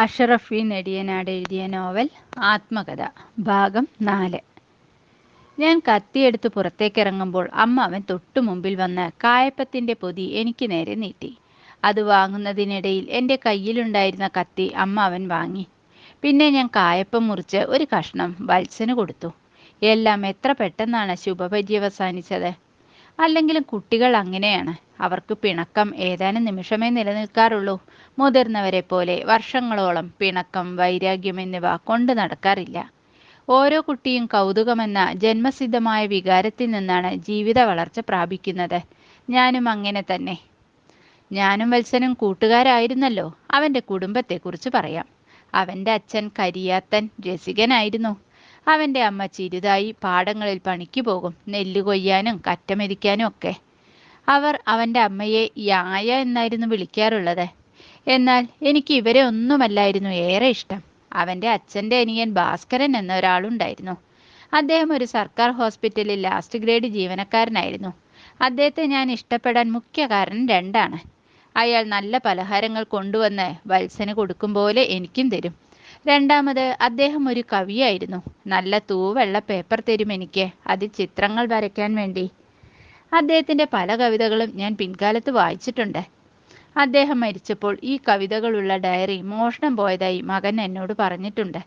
അഷറഫ് നെടിയനാട് എഴുതിയ നോവൽ ആത്മകഥ ഭാഗം 4. ഞാൻ കത്തിയെടുത്ത് പുറത്തേക്കിറങ്ങുമ്പോൾ അമ്മാവൻ തൊട്ടു മുമ്പിൽ വന്ന് കായപ്പത്തിൻ്റെ പൊതി എനിക്ക് നേരെ നീട്ടി. അത് വാങ്ങുന്നതിനിടയിൽ എൻ്റെ കയ്യിലുണ്ടായിരുന്ന കത്തി അമ്മാവൻ വാങ്ങി. പിന്നെ ഞാൻ കായപ്പം മുറിച്ച് ഒരു കഷ്ണം വത്സന് കൊടുത്തു. എല്ലാം എത്ര പെട്ടെന്നാണ് ശുഭപര്യവസാനിച്ചത്. അല്ലെങ്കിലും കുട്ടികൾ അങ്ങനെയാണ്. അവർക്ക് പിണക്കം ഏതാനും നിമിഷമേ നിലനിൽക്കാറുള്ളൂ. മുതിർന്നവരെ പോലെ വർഷങ്ങളോളം പിണക്കം, വൈരാഗ്യം എന്നിവ കൊണ്ടു നടക്കാറില്ല. ഓരോ കുട്ടിയും കൗതുകമെന്ന ജന്മസിദ്ധമായ വികാരത്തിൽ നിന്നാണ് ജീവിത വളർച്ച പ്രാപിക്കുന്നത്. ഞാനും അങ്ങനെ തന്നെ. ഞാനും വത്സനും കൂട്ടുകാരായിരുന്നല്ലോ. അവൻ്റെ കുടുംബത്തെക്കുറിച്ച് പറയാം. അവൻ്റെ അച്ഛൻ കരിയാത്തൻ രസികനായിരുന്നു. അവൻ്റെ അമ്മ ചിരുതായി പാടങ്ങളിൽ പണിക്ക് പോകും, നെല്ല് കൊയ്യാനും കറ്റമെതിക്കാനും ഒക്കെ. അവർ അവൻ്റെ അമ്മയെ യായ എന്നായിരുന്നു വിളിക്കാറുള്ളത്. എന്നാൽ എനിക്ക് ഇവരെ ഒന്നുമല്ലായിരുന്നു ഏറെ ഇഷ്ടം. അവൻ്റെ അച്ഛൻ്റെ അനിയൻ ഭാസ്കരൻ എന്ന ഒരാളുണ്ടായിരുന്നു. അദ്ദേഹം ഒരു സർക്കാർ ഹോസ്പിറ്റലിൽ ലാസ്റ്റ് ഗ്രേഡ് ജീവനക്കാരനായിരുന്നു. അദ്ദേഹത്തെ ഞാൻ ഇഷ്ടപ്പെടാൻ മുഖ്യ കാരണം രണ്ടാണ്. അയാൾ നല്ല പലഹാരങ്ങൾ കൊണ്ടുവന്ന് വത്സന് കൊടുക്കും പോലെ എനിക്കും തരും. രണ്ടാമത്, അദ്ദേഹം ഒരു കവിയായിരുന്നു. നല്ല തൂവെള്ള പേപ്പർ തരും എനിക്ക്, അതിൽ ചിത്രങ്ങൾ വരയ്ക്കാൻ വേണ്ടി. അദ്ദേഹത്തിൻ്റെ പല കവിതകളും ഞാൻ പിൻകാലത്ത് വായിച്ചിട്ടുണ്ട്. അദ്ദേഹം മരിച്ചപ്പോൾ ഈ കവിതകളുള്ള ഡയറി മോഷണം പോയതായി മകൻ എന്നോട് പറഞ്ഞിട്ടുണ്ട്.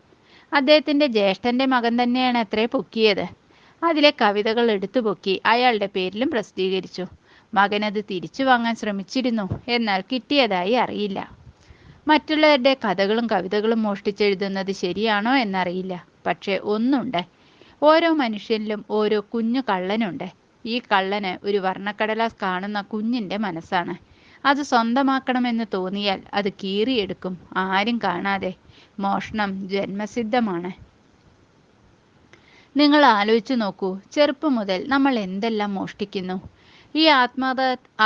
അദ്ദേഹത്തിൻ്റെ ജ്യേഷ്ഠൻ്റെ മകൻ തന്നെയാണ് അത്രേ പൊക്കിയത്. അതിലെ കവിതകൾ എടുത്തു പൊക്കി അയാളുടെ പേരിലും പ്രസിദ്ധീകരിച്ചു. മകനത് തിരിച്ചു വാങ്ങാൻ ശ്രമിച്ചിരുന്നു, എന്നാൽ കിട്ടിയതായി അറിയില്ല. മറ്റുള്ളവരുടെ കഥകളും കവിതകളും മോഷ്ടിച്ചെഴുതുന്നത് ശരിയാണോ എന്നറിയില്ല. പക്ഷേ ഒന്നുണ്ട്, ഓരോ മനുഷ്യനിലും ഓരോ കുഞ്ഞു കള്ളനുണ്ട്. ഈ കള്ളന് ഒരു വർണ്ണക്കടലാസ് കാണുന്ന കുഞ്ഞിൻ്റെ മനസ്സാണ്. അത് സ്വന്തമാക്കണമെന്ന് തോന്നിയാൽ അത് കീറിയെടുക്കും, ആരും കാണാതെ. മോഷണം ജന്മസിദ്ധമാണ്. നിങ്ങൾ ആലോചിച്ചു നോക്കൂ, ചെറുപ്പം മുതൽ നമ്മൾ എന്തെല്ലാം മോഷ്ടിക്കുന്നു. ഈ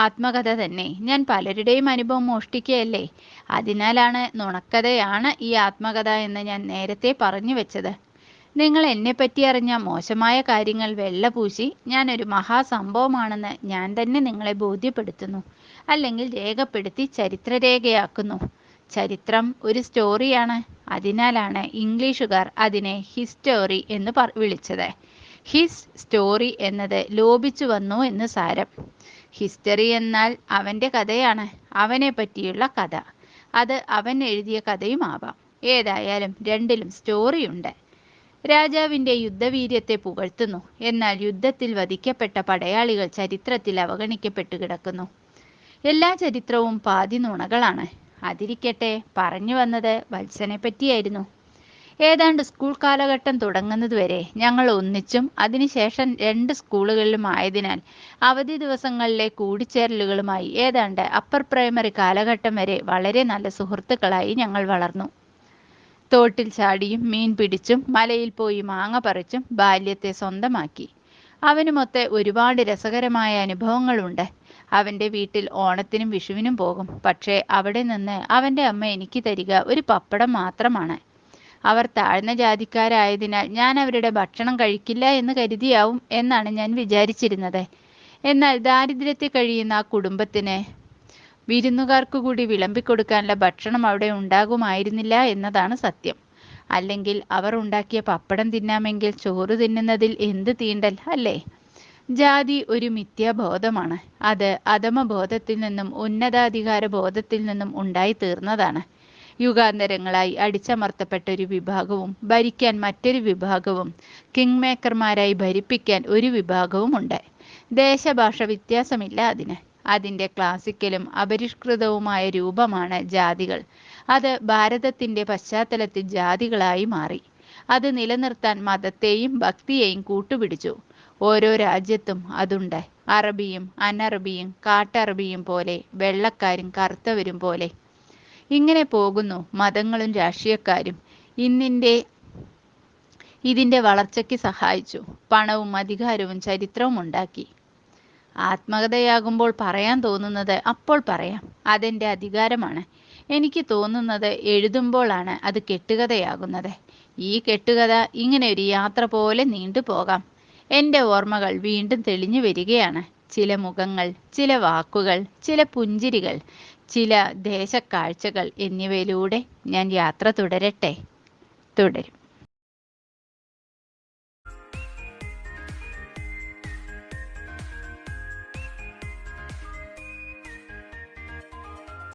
ആത്മകഥ തന്നെ ഞാൻ പലരുടെയും അനുഭവം മോഷ്ടിക്കുകയല്ലേ. അതിനാലാണ് നുണക്കഥയാണ് ഈ ആത്മകഥ എന്ന് ഞാൻ നേരത്തെ പറഞ്ഞു വെച്ചത്. നിങ്ങൾ എന്നെപ്പറ്റി അറിഞ്ഞ മോശമായ കാര്യങ്ങൾ വെള്ളപൂശി ഞാനൊരു മഹാസംഭവമാണെന്ന് ഞാൻ തന്നെ നിങ്ങളെ ബോധ്യപ്പെടുത്തുന്നു, അല്ലെങ്കിൽ രേഖപ്പെടുത്തി ചരിത്രരേഖയാക്കുന്നു. ചരിത്രം ഒരു സ്റ്റോറിയാണ്. അതിനാലാണ് ഇംഗ്ലീഷുകാർ അതിനെ ഹിസ്റ്റോറി എന്ന് വിളിച്ചത്. ഹിസ് സ്റ്റോറി എന്നത് ലോപിച്ചു വന്നു എന്ന് സാരം. ഹിസ്റ്ററി എന്നാൽ അവൻ്റെ കഥയാണ്, അവനെ പറ്റിയുള്ള കഥ. അത് അവൻ എഴുതിയ കഥയുമാവാം. ഏതായാലും രണ്ടിലും സ്റ്റോറിയുണ്ട്. രാജാവിൻ്റെ യുദ്ധവീര്യത്തെ പുകഴ്ത്തുന്നു, എന്നാൽ യുദ്ധത്തിൽ വധിക്കപ്പെട്ട പടയാളികൾ ചരിത്രത്തിൽ അവഗണിക്കപ്പെട്ടു കിടക്കുന്നു. എല്ലാ ചരിത്രവും പാതി നുണകളാണ്. അതിരിക്കട്ടെ, പറഞ്ഞു വന്നത് വത്സനെ പറ്റിയായിരുന്നു. ഏതാണ്ട് സ്കൂൾ കാലഘട്ടം തുടങ്ങുന്നതുവരെ ഞങ്ങൾ ഒന്നിച്ചും അതിനുശേഷം 2 സ്കൂളുകളിലും ആയതിനാൽ അവധി ദിവസങ്ങളിലെ കൂടിച്ചേരലുകളുമായി ഏതാണ്ട് അപ്പർ പ്രൈമറി കാലഘട്ടം വരെ വളരെ നല്ല സുഹൃത്തുക്കളായി ഞങ്ങൾ വളർന്നു. തോട്ടിൽ ചാടിയും മീൻ പിടിച്ചും മലയിൽ പോയി മാങ്ങ പറിച്ചും ബാല്യത്തെ സ്വന്തമാക്കി. അവനുമൊത്ത് ഒരുപാട് രസകരമായ അനുഭവങ്ങളുണ്ട്. അവൻ്റെ വീട്ടിൽ ഓണത്തിനും വിഷുവിനും പോകും. പക്ഷേ അവിടെ നിന്ന് അവൻ്റെ അമ്മ എനിക്ക് തരിക ഒരു പപ്പടം മാത്രമാണ്. അവർ താഴ്ന്ന ജാതിക്കാരായതിനാൽ ഞാൻ അവരുടെ ഭക്ഷണം കഴിക്കില്ല എന്ന് കരുതിയാവും എന്നാണ് ഞാൻ വിചാരിച്ചിരുന്നത്. എന്നാൽ ദാരിദ്ര്യത്തിൽ കഴിയുന്ന ആ കുടുംബത്തിന് വിരുന്നുകാർക്ക് കൂടി വിളമ്പിക്കൊടുക്കാനുള്ള ഭക്ഷണം അവിടെ ഉണ്ടാകുമായിരുന്നില്ല എന്നതാണ് സത്യം. അല്ലെങ്കിൽ അവർ ഉണ്ടാക്കിയ പപ്പടം തിന്നാമെങ്കിൽ ചോറ് തിന്നുന്നതിൽ എന്ത് തീണ്ടൽ അല്ലേ. ജാതി ഒരു മിഥ്യാബോധമാണ്. അത് അധമബോധത്തിൽ നിന്നും ഉന്നതാധികാര ബോധത്തിൽ നിന്നും ഉണ്ടായി തീർന്നതാണ്. യുഗാന്തരങ്ങളായി അടിച്ചമർത്തപ്പെട്ട ഒരു വിഭാഗവും ഭരിക്കാൻ മറ്റൊരു വിഭാഗവും, കിങ് മേക്കർമാരായി ഭരിപ്പിക്കാൻ ഒരു വിഭാഗവും ഉണ്ട്. ദേശഭാഷ വ്യത്യാസമില്ല അതിന്. അതിൻ്റെ ക്ലാസിക്കലും അപരിഷ്കൃതവുമായ രൂപമാണ് ജാതികൾ. അത് ഭാരതത്തിൻ്റെ പശ്ചാത്തലത്തിൽ ജാതികളായി മാറി. അത് നിലനിർത്താൻ മതത്തെയും ഭക്തിയെയും കൂട്ടുപിടിച്ചു. ഓരോ രാജ്യത്തും അതുണ്ട്. അറബിയും അനറബിയും കാട്ടറബിയും പോലെ, വെള്ളക്കാരും കറുത്തവരും പോലെ. ഇങ്ങനെ പോകുന്നു മതങ്ങളും രാഷ്ട്രീയക്കാരും. ഇതിൻ്റെ വളർച്ചയ്ക്ക് സഹായിച്ചു. പണവും അധികാരവും ചരിത്രവും ഉണ്ടാക്കി. ആത്മകഥയാകുമ്പോൾ പറയാൻ തോന്നുന്നത് അപ്പോൾ പറയാം. അതെൻ്റെ അധികാരമാണ്. എനിക്ക് തോന്നുന്നത് എഴുതുമ്പോഴാണ് അത് കെട്ടുകഥയാകുന്നത്. ഈ കെട്ടുകഥ ഇങ്ങനെ ഒരു യാത്ര പോലെ നീണ്ടുപോകാം. എൻ്റെ ഓർമ്മകൾ വീണ്ടും തെളിഞ്ഞു വരികയാണ്. ചില മുഖങ്ങൾ, ചില വാക്കുകൾ, ചില പുഞ്ചിരികൾ, ചില ദേശക്കാഴ്ചകൾ എന്നിവയിലൂടെ ഞാൻ യാത്ര തുടരട്ടെ. തുടരും.